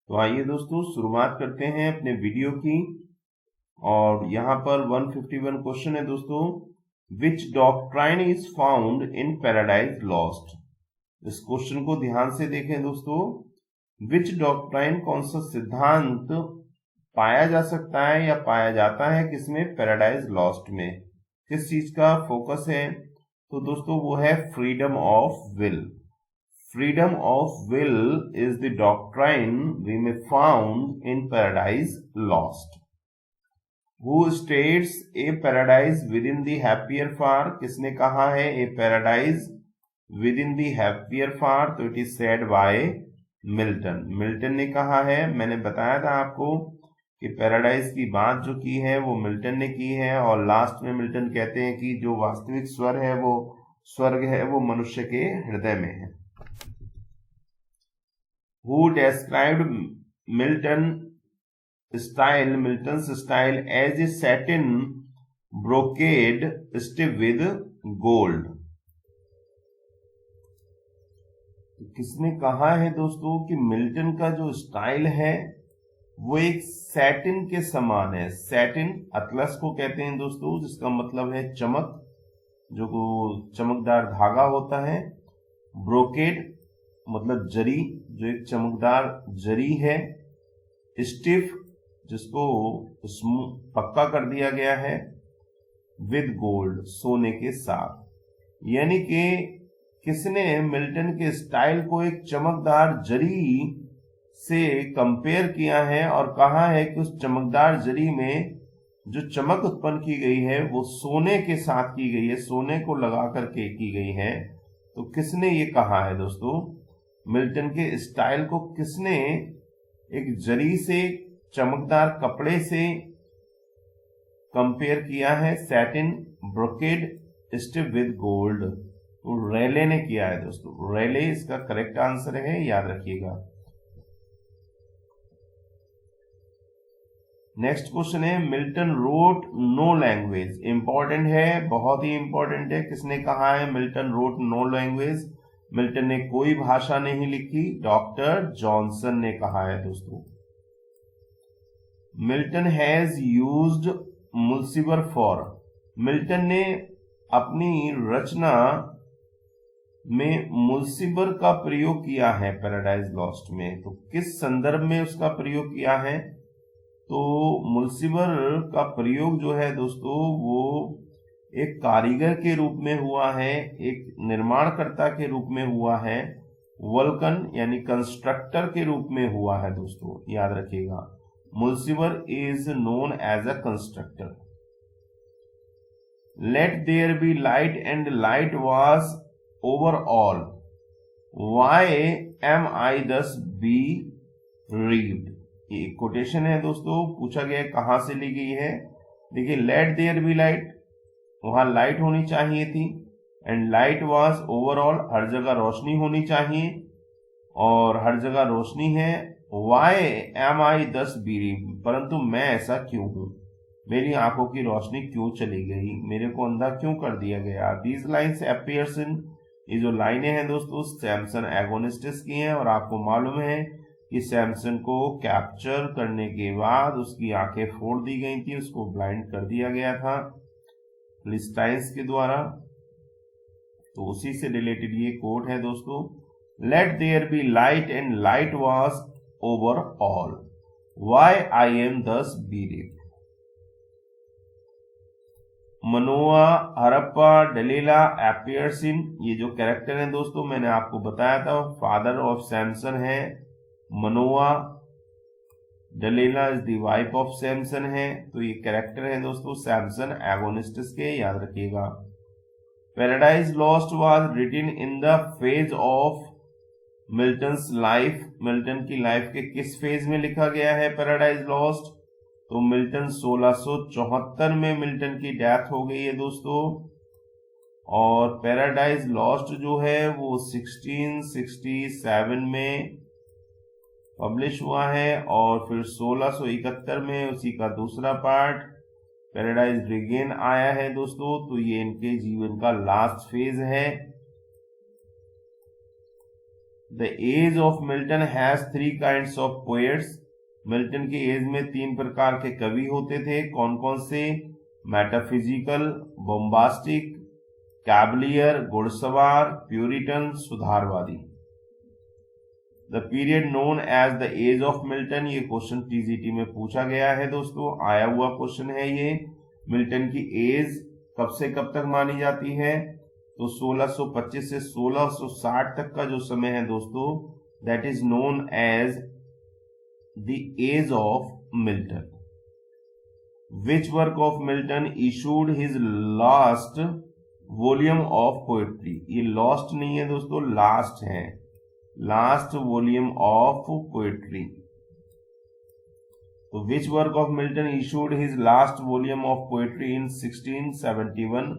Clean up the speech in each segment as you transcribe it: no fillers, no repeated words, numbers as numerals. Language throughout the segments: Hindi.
तो आइए दोस्तों शुरुआत करते हैं अपने वीडियो की। और यहाँ पर 151 क्वेश्चन है दोस्तों, which doctrine is found in Paradise Lost. इस क्वेश्चन को ध्यान से देखें दोस्तों। विच डॉक्ट्राइन, कौन सा सिद्धांत पाया जा सकता है या पाया जाता है किसमें, पैराडाइज लॉस्ट में। किस चीज का फोकस है, तो दोस्तों वो है freedom of will. Freedom of will is the doctrine we may found in Paradise Lost. Who states a paradise within the happier far? किसने कहा है a paradise within the happier far? तो it is said by Milton. Milton ने कहा है। मैंने बताया था आपको कि पैराडाइज की बात जो की है वो मिल्टन ने की है, और लास्ट में मिल्टन कहते हैं कि जो वास्तविक स्वर है वो स्वर्ग है वो मनुष्य के हृदय में है। Who described Milton's style as a satin brocade stiff with gold? किसने कहा है दोस्तों कि मिल्टन का जो स्टाइल है वो एक सैटिन के समान है। सैटिन अतलस को कहते हैं दोस्तों, जिसका मतलब है चमक, जो चमकदार धागा होता है। ब्रोकेड मतलब जरी, जो एक चमकदार जरी है। स्टिफ, जिसको पक्का कर दिया गया है। विद गोल्ड, सोने के साथ। यानी कि किसने मिल्टन के स्टाइल को एक चमकदार जरी से कंपेयर किया है और कहा है कि उस चमकदार जरी में जो चमक उत्पन्न की गई है वो सोने के साथ की गई है, सोने को लगा करके की गई है। तो किसने ये कहा है दोस्तों, मिल्टन के स्टाइल को किसने एक जरी से, चमकदार कपड़े से कंपेयर किया है, satin brocade stiff with gold. तो रेले ने किया है दोस्तों। रेले इसका करेक्ट आंसर है, याद रखिएगा। नेक्स्ट क्वेश्चन है, Milton wrote no language. Important है, बहुत ही इंपॉर्टेंट है। किसने कहा है Milton wrote no language? Milton ने कोई भाषा नहीं लिखी, डॉक्टर जॉनसन ने कहा है दोस्तों। Milton has used Mulciber for. Milton ने अपनी रचना में मुल्सिबर का प्रयोग किया है पैराडाइज लॉस्ट में। तो किस संदर्भ में उसका प्रयोग किया है? तो मुल्सिबर का प्रयोग जो है दोस्तों वो एक कारीगर के रूप में हुआ है, एक निर्माणकर्ता के रूप में हुआ है, वल्कन यानी कंस्ट्रक्टर के रूप में हुआ है दोस्तों, याद रखिएगा। Mulciber is known as a constructor. Let there be light and light was over all, why am I thus be read. ये कोटेशन है दोस्तों, पूछा गया कहां से ली गई है। देखिए, लेट देयर बी लाइट, वहां लाइट होनी चाहिए थी, एंड लाइट वाज ओवरऑल, हर जगह रोशनी होनी चाहिए, और हर जगह रोशनी है। वाई एम आई दस बीरी, परंतु मैं ऐसा क्यों हूं, मेरी आंखों की रोशनी क्यों चली गई, मेरे को अंधा क्यों कर दिया गया। दीज लाइन्स अपीयर्स इन, ये जो लाइनें हैं दोस्तों सैमसन एगोनिस्टिस की हैं, और आपको मालूम है कि सैमसन को कैप्चर करने के बाद उसकी आंखें फोड़ दी गई थी, उसको ब्लाइंड कर दिया गया था फिलिस्टाइंस के द्वारा। तो उसी से रिलेटेड ये कोट है दोस्तों, let there be light and light was over all, why I am thus bereaved. मनोआ, Harappa, डलीला appears इन, ये जो कैरेक्टर है दोस्तों मैंने आपको बताया था, फादर ऑफ सैमसन है Manoah, Delilah is the wife of Samson है। तो ये कैरेक्टर है दोस्तों सैमसन एगोनिस्टिस के, याद रखिएगा। Paradise Lost was written in the phase of Milton's life. Milton की लाइफ के किस फेज में लिखा गया है पैराडाइज लॉस्ट? तो मिल्टन 1674 में मिल्टन की डेथ हो गई है दोस्तों, और पैराडाइज लॉस्ट जो है वो 1667 में पब्लिश हुआ है, और फिर 1671 में उसी का दूसरा पार्ट पैराडाइज रिगेन आया है दोस्तों। तो ये इनके जीवन का लास्ट फेज है। The age of Milton has 3 kinds of poets. Milton के एज में 3 प्रकार के कवि होते थे। कौन कौन से? मेटाफिजिकल, बोम्बास्टिक, कैवलियर, घुड़सवार, प्यूरिटन, सुधारवादी। The period known as the age of Milton, ये क्वेश्चन टीजीटी में पूछा गया है दोस्तों, आया हुआ क्वेश्चन है ये। मिल्टन की एज कब से कब तक मानी जाती है? तो 1625 से 1660 तक का जो समय है दोस्तों, that is known as the age of Milton. Which work of Milton issued his last volume of poetry? ये लॉस्ट नहीं है दोस्तों, लास्ट है, लास्ट वॉल्यूम ऑफ पोएट्री। तो which work of Milton issued his last volume of poetry in 1671?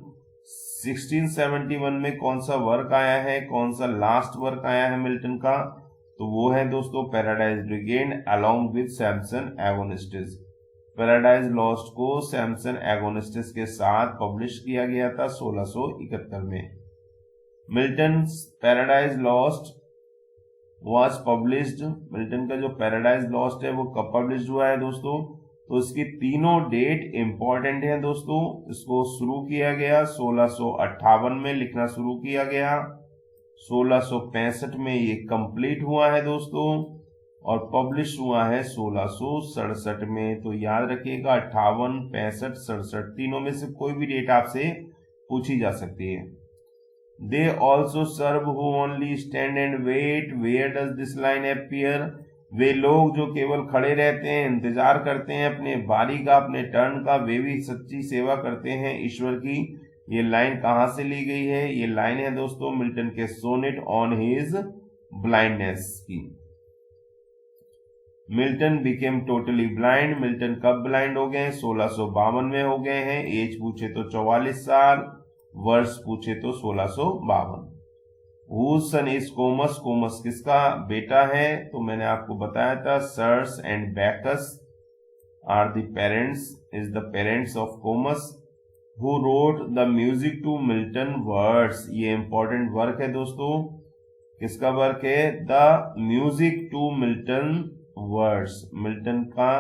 1671 में कौन सा वर्क आया है, कौन सा लास्ट वर्क आया है मिल्टन का? तो वो है दोस्तों Paradise Regained along with Samson Agonistes. Paradise Lost को सैमसन एगोनिस्टिस के साथ पब्लिश किया गया था 1671 में। Milton paradise lost was published, Milton का जो पैराडाइज लॉस्ट है वो कब पब्लिश हुआ है दोस्तों? तो इसकी तीनों डेट इंपॉर्टेंट है दोस्तों। इसको शुरू किया गया 1658 में, लिखना शुरू किया गया 1665 में, ये कंप्लीट हुआ है दोस्तों, और पब्लिश हुआ है 1667 में। तो याद रखिएगा 58, 65, 67 तीनों में से कोई भी डेट आपसे पूछी जा सकती है। They also serve who only stand and wait. Where does this line appear? वे लोग जो केवल खड़े रहते हैं, इंतजार करते हैं अपने बारी का, अपने टर्न का, वे भी सच्ची सेवा करते हैं ईश्वर की। ये लाइन कहाँ से ली गई है? ये लाइन है दोस्तों मिल्टन के सोनेट ऑन हिज ब्लाइंडनेस की। Milton became totally blind. Milton कब ब्लाइंड हो गए? 1652 में हो गए हैं। एज पूछे तो 44 साल, वर्ष पूछे तो 1652। Whose son is Comus? Comus किसका बेटा है? तो मैंने आपको बताया था Circe and Bacchus are the parents, is the parents of Comus. Who wrote the music to Milton words? ये इंपॉर्टेंट वर्क है दोस्तों। किसका वर्क है? The music to Milton words, Milton का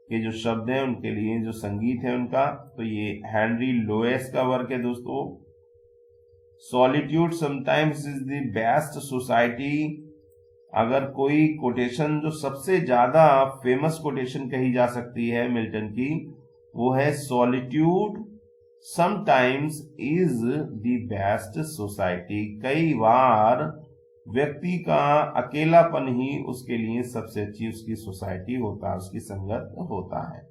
ये जो शब्द हैं उनके लिए जो संगीत है उनका, तो ये हेनरी लोएस का वर्क है दोस्तों। Solitude sometimes is the best society. अगर कोई कोटेशन जो सबसे ज्यादा फेमस कोटेशन कही जा सकती है मिल्टन की, वो है solitude sometimes is the best society. कई बार व्यक्ति का अकेलापन ही उसके लिए सबसे अच्छी उसकी सोसाइटी होता है, उसकी संगत होता है।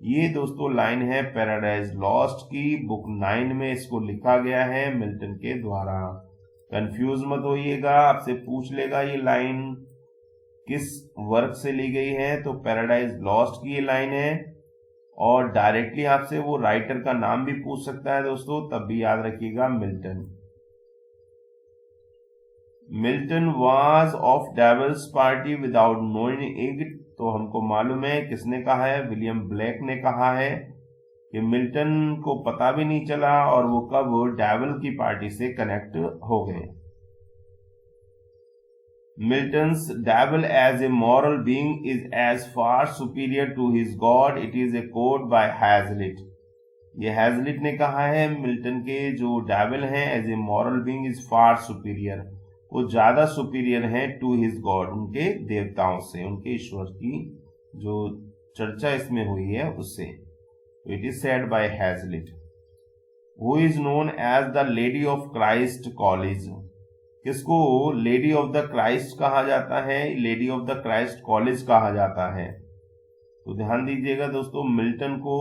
ये दोस्तों लाइन है पैराडाइज लॉस्ट की, बुक 9 में इसको लिखा गया है मिल्टन के द्वारा। कंफ्यूज मत होइएगा, आपसे पूछ लेगा ये लाइन किस वर्क से ली गई है, तो पैराडाइज लॉस्ट की ये लाइन है। और डायरेक्टली आपसे वो राइटर का नाम भी पूछ सकता है दोस्तों, तब भी याद रखिएगा Milton. Milton was of devil's party without knowing it. तो हमको मालूम है किसने कहा है, विलियम ब्लेक ने कहा है कि मिल्टन को पता भी नहीं चला और वो कब डेविल की पार्टी से कनेक्ट हो गए। Milton's devil as a moral being is as far superior to his God. It is a quote by Hazlitt. ये हैजलिट ने कहा है मिल्टन के जो डेविल हैं as a moral being is far superior, वो ज्यादा सुपीरियर हैं टू हिज गॉड, उनके देवताओं से, उनके ईश्वर की जो चर्चा इसमें हुई है उससे। It is said by Hazlitt. Who is known as the lady of Christ College. किसको लेडी ऑफ द क्राइस्ट कहा जाता है? Lady of the Christ College कहा जाता है। तो ध्यान दीजिएगा दोस्तों, मिल्टन को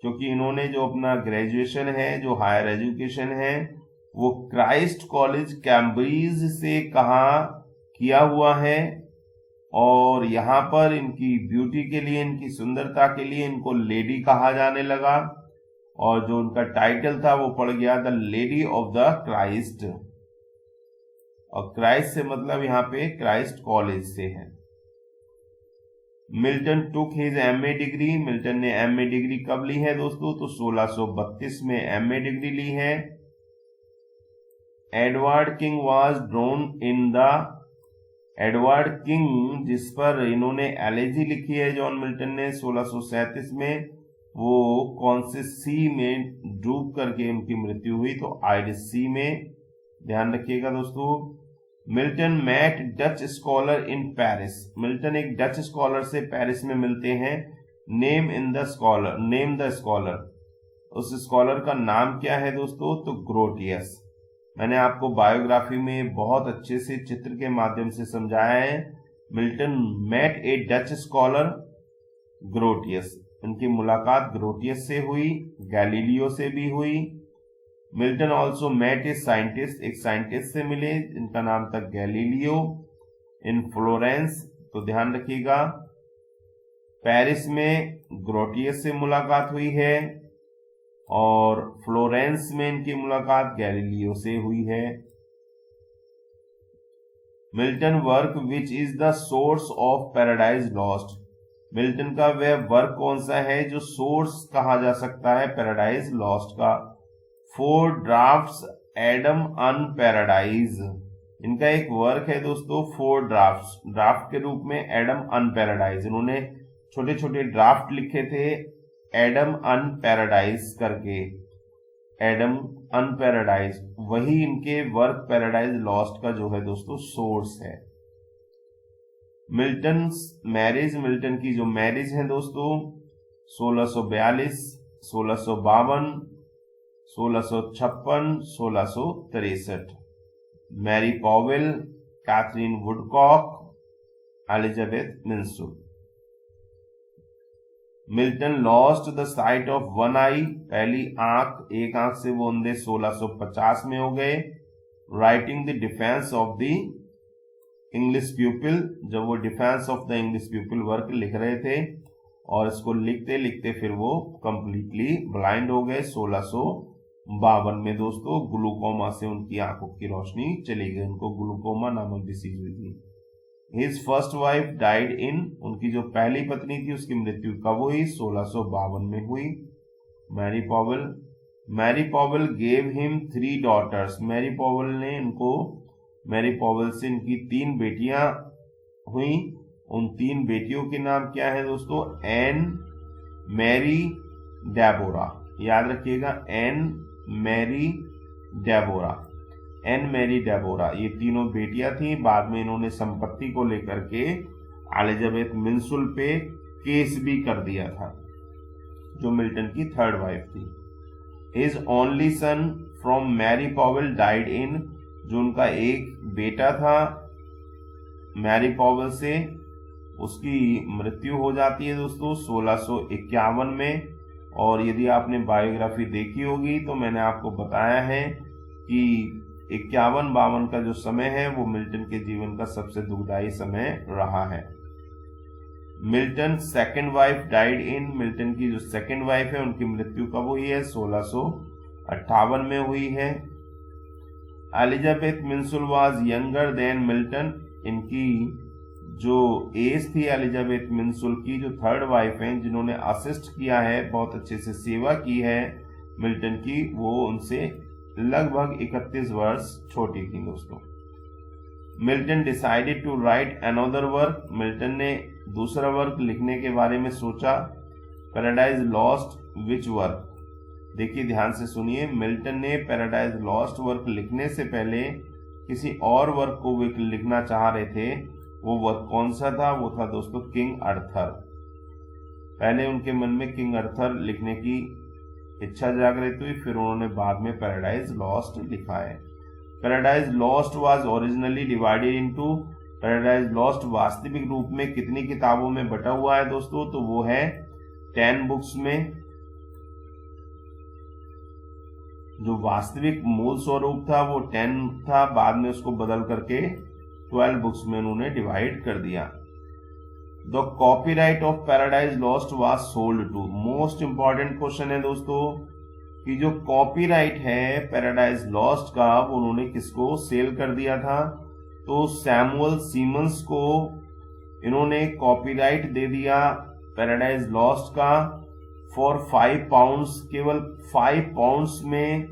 क्योंकि इन्होंने जो अपना ग्रेजुएशन है, जो हायर एजुकेशन है, वो क्राइस्ट कॉलेज कैम्ब्रिज से कहा किया हुआ है, और यहाँ पर इनकी ब्यूटी के लिए, इनकी सुंदरता के लिए इनको लेडी कहा जाने लगा, और जो उनका टाइटल था वो पड़ गया the lady of the Christ. और क्राइस्ट से मतलब यहाँ पे क्राइस्ट कॉलेज से है। Milton took his MA degree. Milton ने एमए डिग्री कब ली है दोस्तों? तो 1632 में एमए डिग्री ली है। Edward king was drone in the, Edward king जिस पर इन्होंने एलेजी लिखी है जॉन मिल्टन ने 1637 में, वो कौन से सी में डूब करके उनकी मृत्यु हुई? तो आइरिश सी में। ध्यान रखिएगा दोस्तों। Milton met Dutch scholar in Paris, Milton एक डच स्कॉलर से पेरिस में मिलते हैं। Name in the scholar, name the scholar, उस स्कॉलर का नाम क्या है दोस्तों? तो ग्रोटियस। मैंने आपको बायोग्राफी में बहुत अच्छे से चित्र के माध्यम से समझाया है। Milton met a Dutch scholar Grotius, इनकी मुलाकात ग्रोटियस से हुई, गैलीलियो से भी हुई। Milton also met a scientist, एक साइंटिस्ट से मिले इनका नाम था गैलीलियो इन फ्लोरेंस। तो ध्यान रखिएगा, पेरिस में ग्रोटियस से मुलाकात हुई है और फ्लोरेंस में इनकी मुलाकात गैलीलियो से हुई है। Milton work which is the source of Paradise lost, Milton का वह वर्क कौन सा है जो सोर्स कहा जा सकता है पैराडाइज लॉस्ट का? 4 ड्राफ्ट्स एडम अन पैराडाइज, इनका एक वर्क है दोस्तों 4 ड्राफ्ट्स, ड्राफ्ट के रूप में एडम अन पैराडाइज। इन्होंने छोटे छोटे ड्राफ्ट लिखे थे एडम अन पैराडाइज करके, एडम अन पैराडाइज, वही इनके वर्क पैराडाइज लॉस्ट का जो है दोस्तों सोर्स है। मिल्टन मैरिज, मिल्टन की जो मैरिज है दोस्तों 1642, 1652, 1656, 1663। Mary Powell, Katherine Woodcock, Elizabeth Minshull. Milton lost the sight of one eye, पहली आंख, एक आंख से वो अंधे 1650 में हो गए। Writing the defence of the English people, जब वो defence of the English people work लिख रहे थे और इसको लिखते लिखते फिर वो कंप्लीटली ब्लाइंड हो गए 1652 में दोस्तों। ग्लूकोमा से उनकी आंखों की रोशनी चली गई, उनको ग्लूकोमा नामक डिसीज हुई थी। His first wife died in, उनकी जो पहली पत्नी थी उसकी मृत्यु कब हुई? 1652 में हुई। Mary Powell, Mary Powell gave him 3 daughters, Mary Powell ने इनको, मैरी पॉवेल से इनकी 3 बेटियां हुई। उन 3 बेटियों के नाम क्या है दोस्तों? Anne, Mary, Deborah. याद रखिएगा, Anne, Mary, Deborah, Anne, Mary, Deborah, ये तीनों बेटियां थी। बाद में इन्होंने संपत्ति को लेकर के एलिजाबेथ मिंसुल पे केस भी कर दिया था, जो मिल्टन की 3rd वाइफ थी। His only son from Mary Powell died in, जो उनका एक बेटा था मैरी पॉवेल से, उसकी मृत्यु हो जाती है दोस्तों 1651 में। और यदि आपने बायोग्राफी देखी होगी तो मैंने आपको बताया है कि 51-52 का जो समय है वो मिल्टन के जीवन का सबसे दुखदायी समय रहा है। Milton second wife died in, Milton की जो सेकंड वाइफ है उनकी मृत्यु कब हुई है? 1658 में हुई है। Elizabeth Minshull was younger than Milton, इनकी जो एज थी एलिजाबेथ मिंसुल की, जो 3rd वाइफ हैं जिन्होंने असिस्ट किया है, बहुत अच्छे से सेवा की है मिल्टन की, वो उनसे लगभग 31 वर्ष छोटी थी दोस्तों। Milton decided to write another work, Milton ने दूसरा वर्क लिखने के बारे में सोचा। पैराडाइज लॉस्ट विच वर्क, देखिए ध्यान से सुनिए, मिल्टन ने पैराडाइज लॉस्ट वर्क लिखने से पहले किसी और वर्क को वे लिखना चाह रहे थे। वो वर्क कौन सा था? वो था दोस्तों किंग अर्थर। पहले उनके मन में किंग अर्थर लिखने की इच्छा जागृत हुई, फिर उन्होंने बाद में पैराडाइज लॉस्ट लिखा है। Paradise Lost was originally divided into, paradise lost वास्तविक रूप में कितनी किताबों में बटा हुआ है दोस्तों? तो वो है 10 बुक्स में। जो वास्तविक मूल स्वरूप था वो 10 था, बाद में उसको बदल करके 12 बुक्स में उन्होंने डिवाइड कर दिया। The copyright of Paradise Lost was sold to, most important question है दोस्तों कि जो कॉपीराइट है पैराडाइज लॉस्ट का वो उन्होंने किसको सेल कर दिया था? तो सैमुअल सीमंस को इन्होंने कॉपीराइट दे दिया पैराडाइज लॉस्ट का फॉर 5 पाउंड्स, केवल 5 पाउंड्स में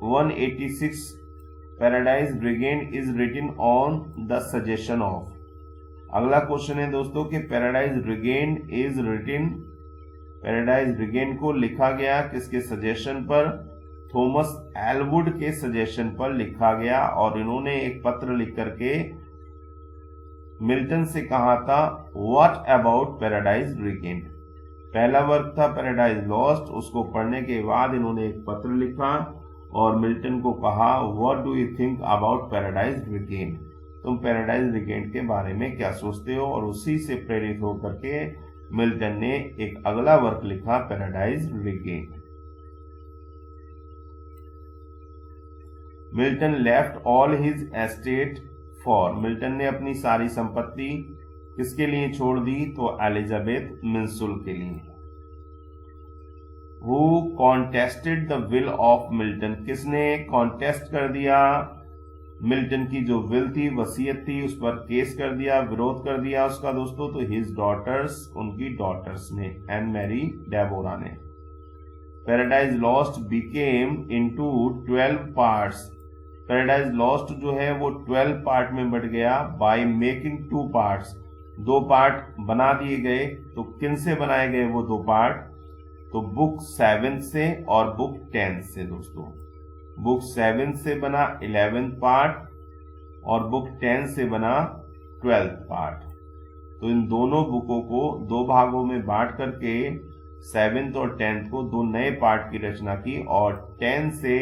186 Paradise Regained is written on the suggestion of. अगला क्वेश्चन है दोस्तों कि पैराडाइज रिगेन्ड को लिखा गया किसके सजेशन पर? थॉमस एलवुड के सजेशन पर लिखा गया, और इन्होंने एक पत्र लिख करके मिल्टन से कहा था व्हाट अबाउट पैराडाइज रिगेन्ड। पहला वर्क था पैराडाइज लॉस्ट, उसको पढ़ने के बाद इन्होंने एक पत्र लिखा और मिल्टन को कहा what do you think about paradise regained, तुम पैराडाइज रिगेन्ड के बारे में क्या सोचते हो? और उसी से प्रेरित होकर के मिल्टन ने एक अगला वर्क लिखा paradise regained. Milton left all his estate for, Milton ने अपनी सारी संपत्ति किसके लिए छोड़ दी? तो एलिजाबेथ मिंसुल के लिए। Who contested the will of Milton, किसने कॉन्टेस्ट कर दिया? मिल्टन की जो विल थी, वसीयत थी, उस पर केस कर दिया, विरोध कर दिया उसका दोस्तों। तो हिज डॉटर्स, उनकी डॉटर्स ने, एंड मैरी डेबोरा ने। Paradise lost became into 12 parts, paradise lost जो है वो 12 पार्ट में बट गया बाय मेकिंग 2 पार्ट्स, 2 पार्ट बना दिए गए। तो किन से बनाए गए वो 2 पार्ट? तो बुक 7 से और बुक 10 से दोस्तों। बुक 7 से बना 11th पार्ट और बुक 10 से बना 12th पार्ट। तो इन दोनों बुकों को 2 भागों में बांट करके 7th और 10th को 2 नए पार्ट की रचना की, और 10 से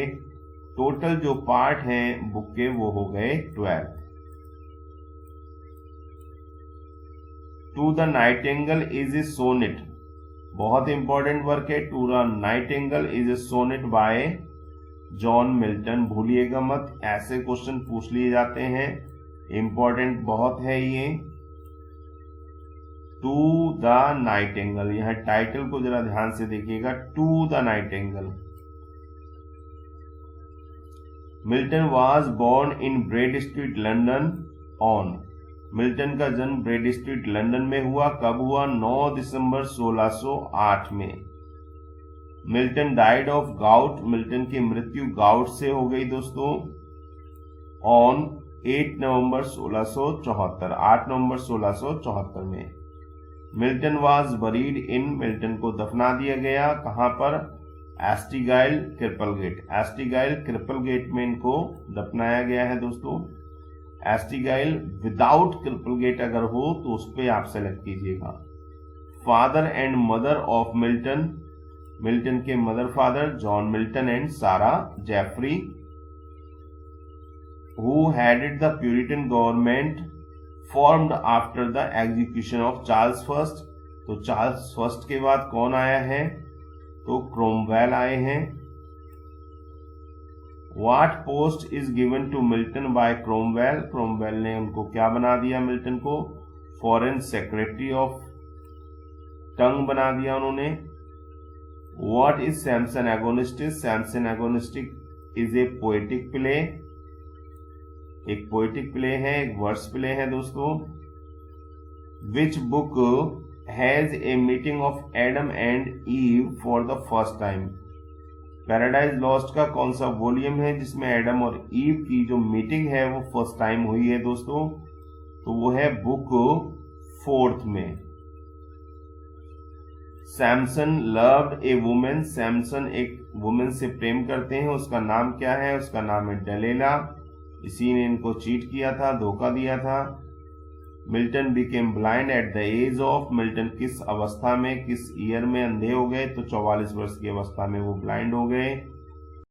टोटल जो पार्ट हैं बुक के वो हो गए 12। To the nightingale is a sonnet, बहुत इंपॉर्टेंट वर्क है। To the nightingale is a sonnet by John Milton, भूलिएगा मत, ऐसे क्वेश्चन पूछ लिए जाते हैं, इंपॉर्टेंट बहुत है ये। टू द नाइटिंगेल, यहां टाइटल को जरा ध्यान से देखिएगा, to the nightingale. Milton was born in Bread Street London on, Milton का जन्म ब्रेड स्ट्रीट लंदन में हुआ। कब हुआ? 9 दिसंबर 1608 में। Milton died of gout, Milton की मृत्यु गाउट से हो गई दोस्तों ऑन 8 नवंबर 1674, 8 नवंबर 1674 में। Milton was buried in, Milton को दफना दिया गया कहां पर? एस्टीगाइल क्रिपलगेट, एस्टीगाइल क्रिपलगेट में इनको दफनाया गया है दोस्तों। एस्टीगाइल विदाउट क्रिपलगेट अगर हो तो उस पर आप सेलेक्ट कीजिएगा। Father and mother of Milton, Milton के mother father John Milton and Sara Jeffrey. Who headed the puritan government formed after the execution of Charles first, तो चार्ल्स फर्स्ट के बाद कौन आया है? तो क्रोमवेल आए हैं। What post is given to Milton by Cromwell, Cromwell ने उनको क्या बना दिया? मिल्टन को फॉरेन सेक्रेटरी ऑफ टंग बना दिया उन्होंने। What is Samson Agonistes, Samson Agonistic is a poetic play, एक पोएटिक प्ले है, एक वर्स प्ले है दोस्तों। Which book has a meeting of Adam and Eve for the first time, Paradise Lost का कौन सा वॉल्यूम है जिसमें एडम और ईव की जो मीटिंग है वो फर्स्ट टाइम हुई है दोस्तों? तो वो है बुक 4th में। सैमसन लव्ड ए वुमेन, सैमसन एक वुमेन से प्रेम करते हैं, उसका नाम क्या है? उसका नाम है डेलेला, इसी ने इनको चीट किया था, धोखा दिया था। Milton became blind at the age of, Milton किस अवस्था में, किस ईयर में अंधे हो गए? तो 44 वर्ष की अवस्था में वो ब्लाइंड हो गए।